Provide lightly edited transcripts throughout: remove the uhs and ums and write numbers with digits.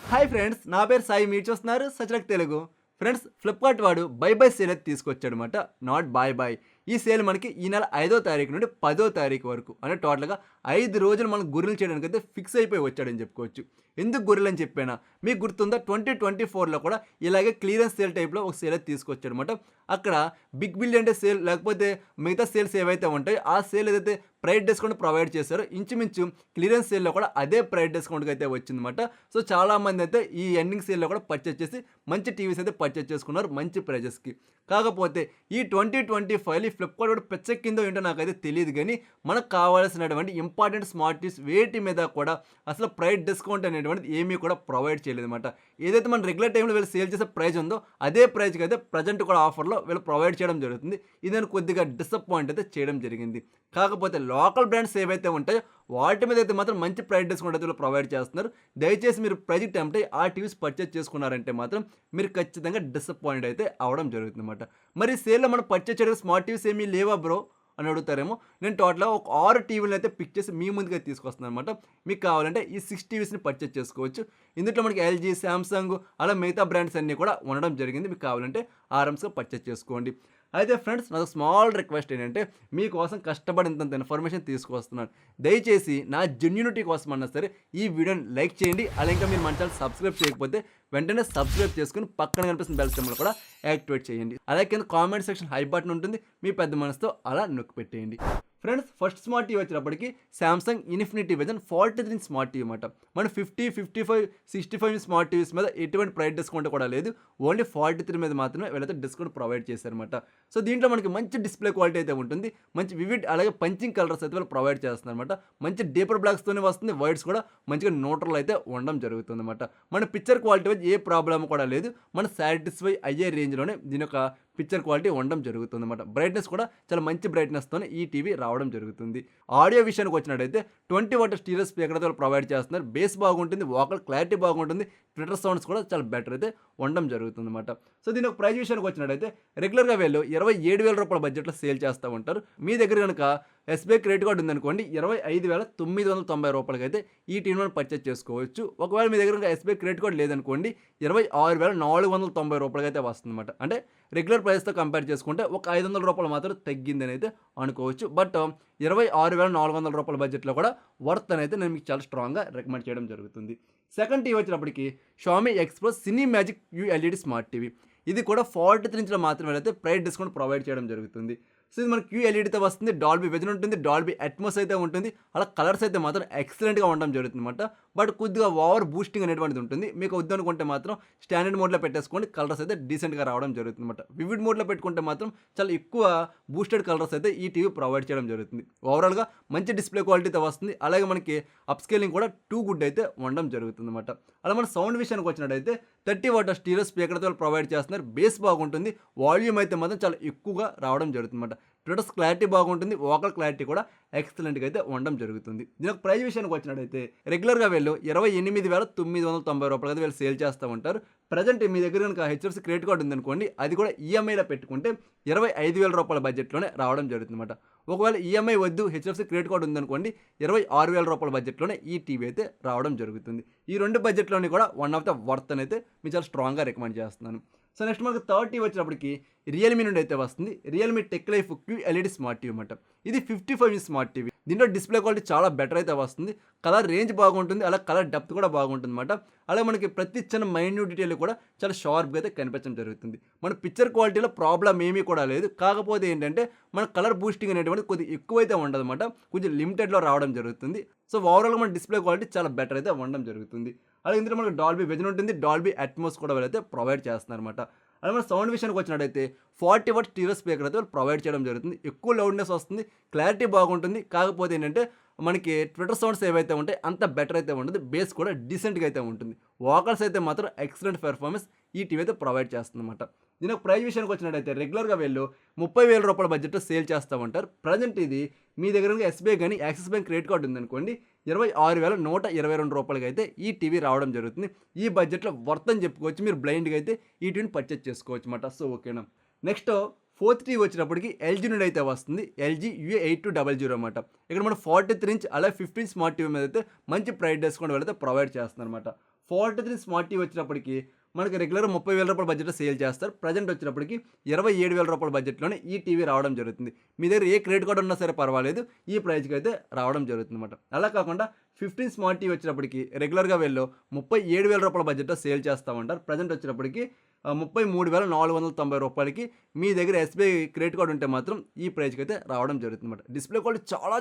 Hi friends, నా పేరు సాయి. మీరు చూస్తున్నారు సచరక్ తెలుగు. ఫ్రెండ్స్, ఫ్లిప్కార్ట్ వాడు బై బై సేల్ అయితే తీసుకొచ్చాడనమాట. Not bye bye. ఈ సేల్ మనకి ఈ నెల 5వ తారీఖు నుండి 10వ తారీఖు వరకు అంటే టోటల్గా 5 రోజులు మనం గొర్రెలు చేయడానికి అయితే ఫిక్స్ అయిపోయి వచ్చాడని చెప్పుకోవచ్చు. ఎందుకు గొర్రెలు అని చెప్పానా, మీకు గుర్తుందా 2024లో కూడా ఇలాగే క్లియరెన్స్ సేల్ టైప్లో ఒక సేల్ అయితే తీసుకొచ్చాడనమాట. అక్కడ బిగ్ బిలియన్ డే సేల్ లేకపోతే మిగతా సేల్స్ ఏవైతే ఉంటాయో ఆ సేల్ ఏదైతే ప్రైస్ డిస్కౌంట్ ప్రొవైడ్ చేశారో ఇంచుమించు క్లియరెన్స్ సేల్లో కూడా అదే ప్రైస్ డిస్కౌంట్కి అయితే వచ్చిందన్నమాట. సో చాలామంది అయితే ఈ ఎండింగ్ సేల్లో కూడా పర్చేస్ చేసి మంచి టీవీస్ అయితే పర్చేస్ చేసుకున్నారు మంచి ప్రైజెస్కి. కాకపోతే ఈ 2025 ఫ్లిప్కార్ట్ కూడా పిచ్చెక్కిందో ఏంటో నాకైతే తెలియదు, కానీ మనకు కావాల్సినటువంటి ఇంపార్టెంట్ స్మార్ట్ టీవీస్ వేటి మీద కూడా అసలు ప్రైస్ డిస్కౌంట్ అనేటువంటిది ఏమీ కూడా ప్రొవైడ్ చేయలేదన్నమాట. ఏదైతే మన రెగ్యులర్ టైంలో వీళ్ళు సేల్ చేసే ప్రైస్ ఉందో అదే ప్రైస్కి అయితే ప్రజెంట్ కూడా ఆఫర్లో వీళ్ళు ప్రొవైడ్ చేయడం జరుగుతుంది. ఇది కొద్దిగా డిసప్పాయింట్ అయితే చేయడం జరిగింది. కాకపోతే లోకల్ బ్రాండ్స్ ఏవైతే ఉంటాయో వాటి మీద అయితే మాత్రం మంచి ప్రైస్ డిస్కౌంట్ అయితే ప్రొవైడ్ చేస్తున్నారు. దయచేసి మీరు ప్రైస్కి టెంప్ట్ అయ్యి ఆ టీవీస్ పర్చేస్ చేసుకున్నారంటే మాత్రం మీరు ఖచ్చితంగా డిసప్పాయింట్ అయితే అవ్వడం జరుగుతుందన్నమాట. మరి సేల్లో మనం పర్చేస్ చేయడానికి స్మార్ట్ టీవీస్ ఏమీ లేవా బ్రో అని అడుగుతారేమో. నేను టోటల్గా ఒక 6 టీవీలను అయితే పిక్ చేసి మీ ముందుగా తీసుకొస్తున్నాను అనమాట. మీకు కావాలంటే ఈ 6 టీవీస్ని పర్చేస్ చేసుకోవచ్చు. ఇందులో మనకి ఎల్జీ, శాంసంగ్ అలా మిగతా బ్రాండ్స్ అన్నీ కూడా ఉండడం జరిగింది. మీకు కావాలంటే ఆరామ్స్గా పర్చేస్ చేసుకోండి. అయితే ఫ్రెండ్స్, నాకు స్మాల్ రిక్వెస్ట్ ఏంటంటే మీకోసం కష్టపడినంత ఇన్ఫర్మేషన్ తీసుకొస్తున్నాను. దయచేసి నా జెన్యూనిటీ కోసం అన్నా సరే ఈ వీడియోని లైక్ చేయండి. అలా ఇంకా మీరు మన ఛానల్ సబ్స్క్రైబ్ చేయకపోతే వెంటనే సబ్స్క్రైబ్ చేసుకుని పక్కన కనిపిస్తున్న బెల్ సింబల్ కూడా యాక్టివేట్ చేయండి. అలాగే కింద కామెంట్ సెక్షన్ హై బటన్ ఉంటుంది, మీ పెద్ద మనసుతో అలా నొక్కి పెట్టేయండి. ఫ్రెండ్స్, ఫస్ట్ స్మార్ట్ టీవీ వచ్చినప్పటికి Samsung infinity vision 43 smart TV అన్నమాట. మన 50, 55, 65 స్మార్ట్ టీవీస్ మీద ఎటువంటి ప్రైస్ డిస్కౌంట్ కూడా లేదు. ఓన్లీ 43 మీద మాత్రమే వీళ్ళైతే డిస్కౌంట్ ప్రొవైడ్ చేశారనమాట. సో దీంట్లో మనకి మంచి డిస్ప్లే క్వాలిటీ అయితే ఉంటుంది. మంచి వివిడ్ అలాగే పంచింగ్ కలర్స్ అయితే వాళ్ళు ప్రొవైడ్ చేస్తున్నారనమాట. మంచి డీపర్ బ్లాక్స్తోనే వస్తుంది. వైట్స్ కూడా మంచిగా న్యూట్రల్ అయితే ఉండడం జరుగుతుంది అనమాట. మన పిక్చర్ క్వాలిటీ వచ్చి ఏ ప్రాబ్లం కూడా లేదు. మన సాటిస్ఫై అయ్యే రేంజ్లోనే దీని యొక్క పిక్చర్ క్వాలిటీ ఉండడం జరుగుతుంది అనమాట. బ్రైట్నెస్ కూడా చాలా మంచి బ్రైట్నెస్తోనే ఈ టీవీ రావడం జరుగుతుంది. ఆడియో విషయానికి వచ్చినట్టయితే 20 వాట్ స్టీరియో స్పీకర్తో ప్రొవైడ్ చేస్తున్నారు. బేస్ బాగుంటుంది, వోకల్ క్లారిటీ బాగుంటుంది, ట్విట్టర్ సౌండ్స్ కూడా చాలా బెటర్ అయితే ఉండడం జరుగుతుంది అనమాట. సో దీని ఒక ప్రైస్ విషయానికి వచ్చినట్టయితే రెగ్యులర్గా వీళ్ళు 27,000 రూపాయల బడ్జెట్లో సేల్ చేస్తూ ఉంటారు. మీ దగ్గర కనుక ఎస్బీఐ క్రెడిట్ కార్డు ఉందనుకోండి 25,990 రూపాయలకి అయితే ఈ టీవీని పర్చేస్ చేసుకోవచ్చు. ఒకవేళ మీ దగ్గర ఎస్బీఐ క్రెడిట్ కార్డు లేదనుకోండి 26,490 రూపాయలకి అయితే వస్తుందన్నమాట. అంటే రెగ్యులర్ ప్రైస్తో కంపేర్ చేసుకుంటే ఒక 500 రూపాయలు మాత్రం తగ్గిందని అయితే అనుకోవచ్చు. బట్ 26,400 రూపాయల బడ్జెట్లో కూడా వర్త్ అనేది నేను మీకు చాలా స్ట్రాంగ్గా రికమెండ్ చేయడం జరుగుతుంది. సెకండ్ టీవీ వచ్చినప్పటికి షామీ ఎక్స్ప్రో సినీ మ్యాజిక్ యూఎల్ఈడి స్మార్ట్ టీవీ. ఇది కూడా 43 ఇంచ్లో మాత్రమే అయితే ప్రైస్ డిస్కౌంట్ ప్రొవైడ్ చేయడం జరుగుతుంది. సో ఇది మనకి క్యూఎల్ఈడితో వస్తుంది. డాల్బీ విజన్ ఉంటుంది, డాల్బీ అట్మాస్ అయితే ఉంటుంది. అలా కలర్స్ అయితే మాత్రం ఎక్సలెంట్గా ఉండడం జరుగుతుంది అనమాట. బట్ కొద్దిగా ఓవర్ బూస్టింగ్ అనేటువంటిది ఉంటుంది. మీకు వద్దనుకుంటే మాత్రం స్టాండర్డ్ మోడ్లో పెట్టేసుకోండి, కలర్స్ అయితే డీసెంట్గా రావడం జరుగుతుంది అనమాట. వివిడ్ మోడ్లో పెట్టుకుంటే మాత్రం చాలా ఎక్కువ బూస్టెడ్ కలర్స్ అయితే ఈ టీవీ ప్రొవైడ్ చేయడం జరుగుతుంది. ఓవరాల్గా మంచి డిస్ప్లే క్వాలిటీతో వస్తుంది. అలాగే మనకి అప్ స్కేలింగ్ కూడా 2 గుడ్ అయితే ఉండడం జరుగుతుంది అనమాట. అలా మన సౌండ్ విషయానికి వచ్చినట్టయితే 30 వాట్ స్టీరియో స్పీకర్తో ప్రొవైడ్ చేస్తున్నారు. బేస్ బాగుంటుంది, వాల్యూమ్ అయితే మాత్రం చాలా ఎక్కువగా రావడం జరుగుతుంది అనమాట. ట్విటర్స్ క్లారిటీ బాగుంటుంది, వోకల్ క్లారిటీ కూడా ఎక్సలెంట్గా అయితే ఉండడం జరుగుతుంది. దీని ఒక ప్రైస్ విషయానికి వచ్చినట్టయితే రెగ్యులర్గా వీళ్ళు 28,990 రూపాయలు అయితే వీళ్ళు సేల్ చేస్తూ ఉంటారు. ప్రజెంట్ మీ దగ్గర కనుక హెచ్ఎఫ్సి క్రెడిట్ కార్డు ఉందనుకోండి, అది కూడా ఈఎంఐలో పెట్టుకుంటే 25,000 రూపాయల బడ్జెట్లోనే రావడం జరుగుతుంది అనమాట. ఒకవేళ ఈఎంఐ వద్దు, హెచ్ఎఫ్సి క్రెడిట్ కార్డు ఉందనుకోండి 26,000 రూపాయల బడ్జెట్లోనే ఈ టీవీ అయితే రావడం జరుగుతుంది. ఈ రెండు బడ్జెట్లోని కూడా వన్ ఆఫ్ ద వర్త్ అని అయితే మీకు చాలా స్ట్రాంగ్గా రికమెండ్ చేస్తున్నాను. సో నెక్స్ట్ మనకు థర్డ్ టీవీ వచ్చినప్పటికి రియల్మీ నుండి అయితే వస్తుంది. Realme tech life QLED smart TV అనమాట. ఇది 55 ఇంచ్ స్మార్ట్ టీవీ. దీంట్లో డిస్ప్లే క్వాలిటీ చాలా బెటర్ అయితే వస్తుంది. కలర్ రేంజ్ బాగుంటుంది, అలా కలర్ డెప్త్ కూడా బాగుంటుంది అనమాట. అలాగే మనకి ప్రతి చిన్న మైన్యూట్ డీటెయిల్ కూడా చాలా షార్ప్గా అయితే కనిపించడం జరుగుతుంది. మన పిక్చర్ క్వాలిటీలో ప్రాబ్లం ఏమీ కూడా లేదు. కాకపోతే ఏంటంటే మన కలర్ బూస్టింగ్ అనేటువంటి కొద్దిగా ఎక్కువైతే ఉండదు అనమాట, కొంచెం లిమిటెడ్లో రావడం జరుగుతుంది. సో ఓవరాల్గా మన డిస్ప్లే క్వాలిటీ చాలా బెటర్ అయితే ఉండడం జరుగుతుంది. అలాగే ఇందులో మనకు డాల్బీ విజన్ ఉంటుంది, డాల్బీ అట్మాస్ కూడా వీళ్ళైతే ప్రొవైడ్ చేస్తున్నారు అనమాట. అలాగే మన సౌండ్ విషయానికి వచ్చినట్టయితే 40 వాట్ స్టీరియో స్పీకర్ అయితే ప్రొవైడ్ చేయడం జరుగుతుంది. ఎక్కువ లౌడ్నెస్ వస్తుంది, క్లారిటీ బాగుంటుంది. కాకపోతే ఏంటంటే మనకి ట్విట్టర్ సౌండ్స్ ఏవైతే ఉంటాయి అంత బెటర్ అయితే ఉంటుంది. బేస్ కూడా డీసెంట్గా అయితే ఉంటుంది. వోకల్స్ అయితే మాత్రం ఎక్సలెంట్ పెర్ఫార్మెన్స్ ఈ టీవీ అయితే ప్రొవైడ్ చేస్తుంది అనమాట. దీని ఒక ప్రైస్ విషయానికి వచ్చినట్టయితే రెగ్యులర్గా వీళ్ళు 30,000 రూపాయల బడ్జెట్లో సేల్ చేస్తూ ఉంటారు. ప్రజెంట్ ఇది మీ దగ్గర ఎస్బీఐ కానీ యాక్సిస్ బ్యాంక్ క్రెడిట్ కార్డు ఉందనుకోండి 26,122 రూపాయలకి అయితే ఈ టీవీ రావడం జరుగుతుంది. ఈ బడ్జెట్లో వర్త్ అని చెప్పుకోవచ్చు. మీరు బ్లైండ్గా అయితే ఈ టీవీని పర్చేస్ చేసుకోవచ్చు అనమాట. సో ఓకేనా. నెక్స్ట్ ఫోర్త్ టీవీ వచ్చినప్పటికి ఎల్జీ నుండి అయితే వస్తుంది. ఎల్జీ UA8200 అనమాట. ఇక్కడ మనం 43 ఇంచ్ అలా 15 స్మార్ట్ టీవీ మీద అయితే మంచి ప్రైస్ డిస్కౌంట్ అయితే ప్రొవైడ్ చేస్తున్నారు అనమాట. 43 స్మార్ట్ టీవీ వచ్చినప్పటికి మనకి రెగ్యులర్ 30,000 రూపాయల బడ్జెట్‌లో సేల్ చేస్తారు. ప్రెజెంట్ వచ్చినప్పటికి 27,000 రూపాయల బడ్జెట్‌లోనే ఈ టీవీ రావడం జరుగుతుంది. మీ దగ్గర ఏ క్రెడిట్ కార్డ్ ఉన్నా సరే పర్వాలేదు. ఈ ప్రైస్‌కైతే రావడం జరుగుతుందన్నమాట. అలా కాకుండా 15 స్మార్ట్ టీవీ వచ్చినప్పటికి రెగ్యులర్‌గా వీళ్ళు 37,000 రూపాయల బడ్జెట్‌లో సేల్ చేస్తా ఉంటారు. ప్రెజెంట్ వచ్చినప్పటికి 33,490 రూపాయలకి మీ దగ్గర ఎస్‌బీఐ క్రెడిట్ కార్డ్ ఉంటే మాత్రం ఈ ప్రైస్‌కైతే రావడం జరుగుతుందన్నమాట. డిస్‌ప్లే క్వాలిటీ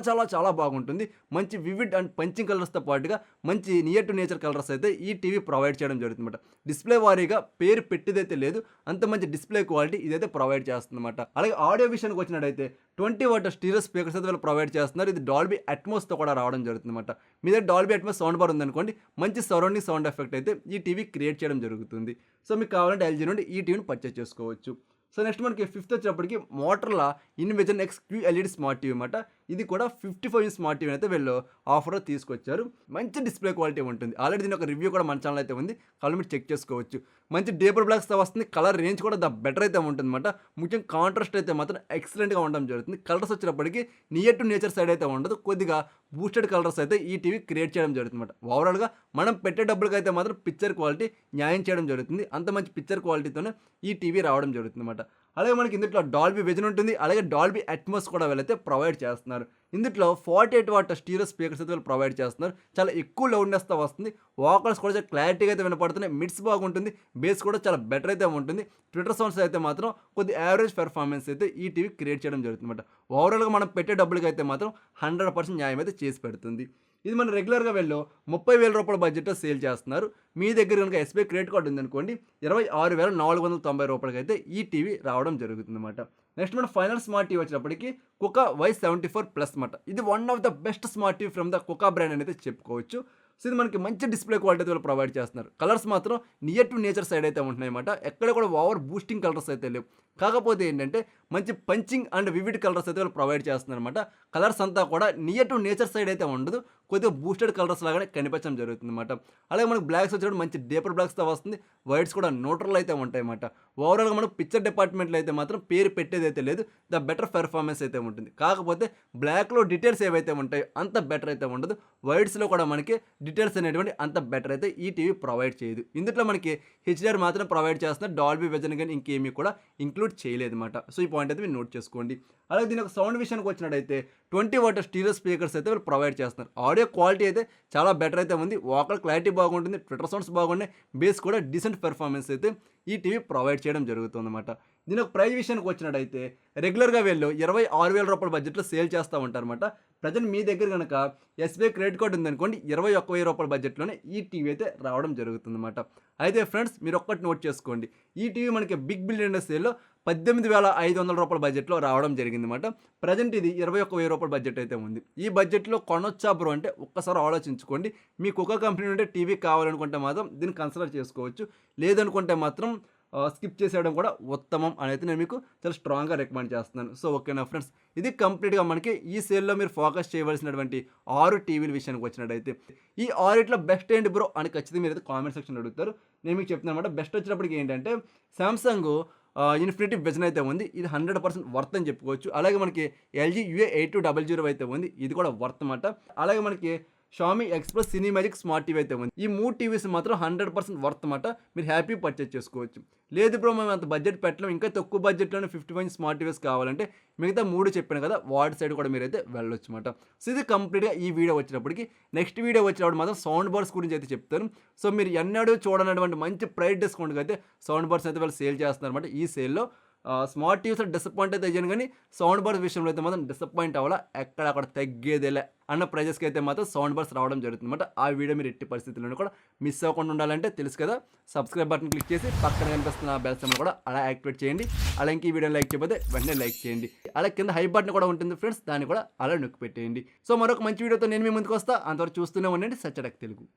చాలా బాగుంటుంది. మంచి వివిడ్ అండ్ పంచింగ్ కలర్స్‌తో పాటుగా మంచి నియర్ టు నేచర్ కలర్స్ అయితే ఈ టీవీ ప్రొవైడ్ చేయడం జరుగుతుందన్నమాట. డిస్‌ప్లే వారీగా పేరు పెట్టిదైతే లేదు. అంత మంచి డిస్‌ప్లే క్వాలిటీ ఇదైతే ప్రొవైడ్ చేస్తుందన్నమాట. అలాగే ఆడియో విషయానికి వచ్చినట్టయితే 20 వాట్ స్టీరియో స్పీకర్స్ అయితే వీళ్ళు ప్రొవైడ్ చేస్తున్నారు. ఇది డాల్బీ అట్మాస్‌తో కూడా రావడం జరుగుతుందన్నమాట. మీ దగ్గర డాల్బీ అట్మాస్ సౌండ్ బార్ ఉందనుకోండి, మంచి సరౌండింగ్ సౌండ్ ఎఫెక్ట్ అయితే ఈ టీవీ క్రియేట్ చేయడం జరుగుతుంది. సో మీకు కావాలంటే ఎల్జీ నుండి ఈ టీవీని పర్చేస్ చేసుకోవచ్చు. సో నెక్స్ట్ మనకి ఫిఫ్త్ వచ్చేటప్పటికి Motorola Envision X QLED smart TV అన్నమాట. ఇది కూడా 55 ఇంచ్ స్మార్ట్ టీవీ అయితే వీళ్ళు ఆఫర్లో తీసుకొచ్చారు. మంచి డిస్ప్లే క్వాలిటీ ఉంటుంది. ఆల్రెడీ దీని ఒక రివ్యూ కూడా మన ఛానల్ అయితే ఉంది. కావాలి మీరు చెక్ చేసుకోవచ్చు. మంచి డేపర్ బ్లాక్స్తో వస్తుంది. కలర్ రేంజ్ కూడా బెటర్ అయితే ఉంటుందన్నమాట. ముఖ్యంగా కాంట్రాస్ట్ అయితే మాత్రం ఎక్సలెంట్గా ఉండడం జరుగుతుంది. కలర్స్ వచ్చినప్పటికీ నియర్ టు నేచర్ సైడ్ అయితే ఉండదు. కొద్దిగా బూస్టెడ్ కలర్స్ అయితే ఈ టీవీ క్రియేట్ చేయడం జరుగుతుందన్నమాట. ఓవరాల్గా మనం పెట్టే డబ్బులకి అయితే మాత్రం పిక్చర్ క్వాలిటీ న్యాయం చేయడం జరుగుతుంది. అంత మంచి పిక్చర్ క్వాలిటీతోనే ఈ టీవీ రావడం జరుగుతుందన్నమాట. అలాగే మనకి ఇందులో డాల్బీ విజన్ ఉంటుంది. అలాగే డాల్బీ అట్మాస్ కూడా వీళ్ళైతే ప్రొవైడ్ చేస్తున్నారు. ఇందులో 48 వాట్ స్టీరియో స్పీకర్స్ అయితే వీళ్ళు ప్రొవైడ్ చేస్తున్నారు. చాలా ఎక్కువ లౌడ్నెస్తో వస్తుంది. వోకల్స్ కూడా చాలా క్లారిటీగా అయితే వినపడుతున్నాయి. మిడ్స్ బాగుంటుంది. బేస్ కూడా చాలా బెటర్ అయితే ఉంటుంది. ట్విట్టర్ సౌండ్స్ అయితే మాత్రం కొద్ది యావరేజ్ పెర్ఫార్మెన్స్ అయితే ఈ టీవీ క్రియేట్ చేయడం జరుగుతుందన్నమాట. ఓవరాల్గా మనం పెట్టే డబ్బులకి అయితే మాత్రం 100% న్యాయం అయితే చేసి పెడుతుంది. ఇది మనం రెగ్యులర్గా వీళ్ళు 30,000 రూపాయల బడ్జెట్తో సేల్ చేస్తున్నారు. మీ దగ్గర కనుక ఎస్బీఐ క్రెడిట్ కార్డు ఉందనుకోండి, 26,490 రూపాయలకి అయితే ఈ టీవీ రావడం జరుగుతుందన్నమాట. నెక్స్ట్ మన ఫైనల్ స్మార్ట్ టీవీ వచ్చినప్పటికి కుకా Y74+ అన్నమాట. ఇది one of the best smart TV from the Coocaa brand అనేది చెప్పుకోవచ్చు. సో ఇది మనకి మంచి డిస్ప్లే క్వాలిటీ అయితే వాళ్ళు ప్రొవైడ్ చేస్తున్నారు. కలర్స్ మాత్రం నియర్ టు నేచర్ సైడ్ అయితే ఉంటున్నాయి అన్నమాట. ఎక్కడ కూడా ఓవర్ బూస్టింగ్ కలర్స్ అయితే లేవు. కాకపోతే ఏంటంటే మంచి పంచింగ్ అండ్ వివిడ్ కలర్స్ అయితే వాళ్ళు ప్రొవైడ్ చేస్తున్నారు అనమాట. కలర్స్ అంతా కూడా నియర్ టు నేచర్ సైడ్ అయితే ఉండదు. కొద్దిగా బూస్టెడ్ కలర్స్ లాగానే కనిపించడం జరుగుతుంది అనమాట. అలాగే మనకి బ్లాక్స్ వచ్చేటప్పుడు మంచి డీపర్ బ్లాక్స్తో వస్తుంది. వైట్స్ కూడా న్యూట్రల్ అయితే ఉంటాయి అన్నమాట. ఓవరాల్గా మనకు పిక్చర్ డిపార్ట్మెంట్లో అయితే మాత్రం పేరు పెట్టేది అయితే లేదు. ద బెటర్ పెర్ఫార్మెన్స్ అయితే ఉంటుంది. కాకపోతే బ్లాక్లో డీటెయిల్స్ ఏవైతే ఉంటాయో అంత బెటర్ అయితే ఉండదు. వైట్స్లో కూడా మనకి డీటెయిల్స్ అనేటువంటి అంత బెటర్ అయితే ఈ టీవీ ప్రొవైడ్ చేయదు. ఇందులో మనకి HDR మాత్రం ప్రొవైడ్ చేస్తున్నారు. డాల్బీ విజన్ కానీ ఇంకేమీ కూడా ఇంక్లూడ్ చేయలేదు అనమాట. సో ఈ పాయింట్ అయితే మీరు నోట్ చేసుకోండి. అలాగే దీని ఒక సౌండ్ విషయానికి వచ్చినట్టయితే 20 వాట్ స్టీరియో స్పీకర్స్ అయితే వీళ్ళు ప్రొవైడ్ చేస్తున్నారు. ఆడియో క్వాలిటీ అయితే చాలా బెటర్ అయితే ఉంది. వోకల్ క్లారిటీ బాగుంటుంది. ట్విట్టర్ సౌండ్స్ బాగున్నాయి. బేస్ కూడా డీసెంట్ పెర్ఫార్మెన్స్ అయితే ఈ టీవీ ప్రొవైడ్ చేయడం జరుగుతుంది అనమాట. దీని ఒక ప్రైస్ విషయానికి వచ్చినట్టయితే రెగ్యులర్గా వీళ్ళు 26,000 రూపాయల బడ్జెట్లో సేల్ చేస్తూ ఉంటారన్నమాట. ప్రజెంట్ మీ దగ్గర కనుక SBI క్రెడిట్ కార్డు ఉందనుకోండి, 21,000 రూపాయల బడ్జెట్లోనే ఈ టీవీ అయితే రావడం జరుగుతుందన్నమాట. అయితే ఫ్రెండ్స్ మీరు ఒక్కటి నోట్ చేసుకోండి. ఈ టీవీ మనకి బిగ్ బిలియన్ సేల్లో 18,500 రూపాయల బడ్జెట్లో రావడం జరిగిందన్నమాట. ప్రజెంట్ ఇది 21,000 రూపాయల బడ్జెట్ అయితే ఉంది. ఈ బడ్జెట్లో కొనొచ్చా బ్రో అంటే ఒక్కసారి ఆలోచించుకోండి. మీకు ఒక కంపెనీ నుండి టీవీ కావాలనుకుంటే మాత్రం దీన్ని కన్సిడర్ చేసుకోవచ్చు. లేదనుకుంటే మాత్రం స్కిప్ చేసేయడం కూడా ఉత్తమం అనేది నేను మీకు చాలా స్ట్రాంగ్గా రికమెండ్ చేస్తున్నాను. సో ఓకేనా ఫ్రెండ్స్, ఇది కంప్లీట్గా మనకి ఈ సేల్లో మీరు ఫోకస్ చేయవలసినటువంటి 6 టీవీల విషయానికి వచ్చినట్టయితే ఈ 6 బెస్ట్ ఏంటి బ్రో అని ఖచ్చితంగా మీరు అయితే కామెంట్ సెక్షన్లో అడుగుతారు. నేను మీకు చెప్తున్నాను అనమాట. బెస్ట్ వచ్చినప్పటికి ఏంటంటే శాంసంగ్ ఇన్ఫినిటీ విజన్ అయితే ఉంది. ఇది 100% వర్త్ అని చెప్పుకోవచ్చు. అలాగే మనకి LG UA8200 అయితే ఉంది. ఇది కూడా వర్త్ అన్నమాట. అలాగే మనకి షామీ ఎక్స్ప్రెస్ సినిమాజిక్ స్మార్ట్ టీవీ అయితే ఉంది. ఈ 3 టీవీస్ మాత్రం 100% వర్త్ అన్నమాట. మీరు హ్యాపీ పర్చేస్ చేసుకోవచ్చు. లేదు బ్రో మేము అంత బడ్జెట్ పెట్టలేం, ఇంకా తక్కువ బడ్జెట్లోనే 55 స్మార్ట్ టీవీస్ కావాలంటే మిగతా 3 చెప్పాను కదా, వాటి సైడ్ కూడా మీరైతే వెళ్ళొచ్చు అనమాట. సో ఇది కంప్లీట్గా ఈ వీడియో వచ్చినప్పటికి. నెక్స్ట్ వీడియో వచ్చినప్పుడు మాత్రం సౌండ్ బార్స్ గురించి అయితే చెప్తాను. సో మీరు ఎన్నడూ చూడనటువంటి మంచి ప్రైస్ డిస్కౌంట్కి అయితే సౌండ్ బార్స్ అయితే వాళ్ళు సేల్ చేస్తున్నారు అనమాట. ఈ సేల్లో స్మార్ట్ టీవీస్ డిసప్పాయింట్ అయితే అయ్యాను, కానీ సౌండ్ బార్స్ విషయంలో అయితే మాత్రం డిసప్పాయింట్ అవ్వాలా, ఎక్కడ తగ్గేదేలే అన్న ప్రైజెస్కి అయితే మాత్రం సౌండ్ బార్స్ రావడం జరుగుతుంది అనమాట. ఆ వీడియో మీరు ఎట్టి పరిస్థితుల్లో కూడా మిస్ అవ్వకుండా ఉండాలంటే తెలుసు కదా, సబ్స్క్రైబ్ బటన్ క్లిక్ చేసి పక్కన కనిపిస్తున్న బెల్ సింబల్ కూడా అలా యాక్టివేట్ చేయండి. అలాగే ఈ వీడియో లైక్ చేయకపోతే వెంటనే లైక్ చేయండి. అలా కింద హై బటన్ కూడా ఉంటుంది ఫ్రెండ్స్, దాన్ని కూడా అలా నొక్కి పెట్టేయండి. సో మరొక మంచి వీడియోతో నేను మీ ముందుకు వస్తా. అంతవరకు చూస్తూనే ఉండండి సచ్చడక్ తెలుగు.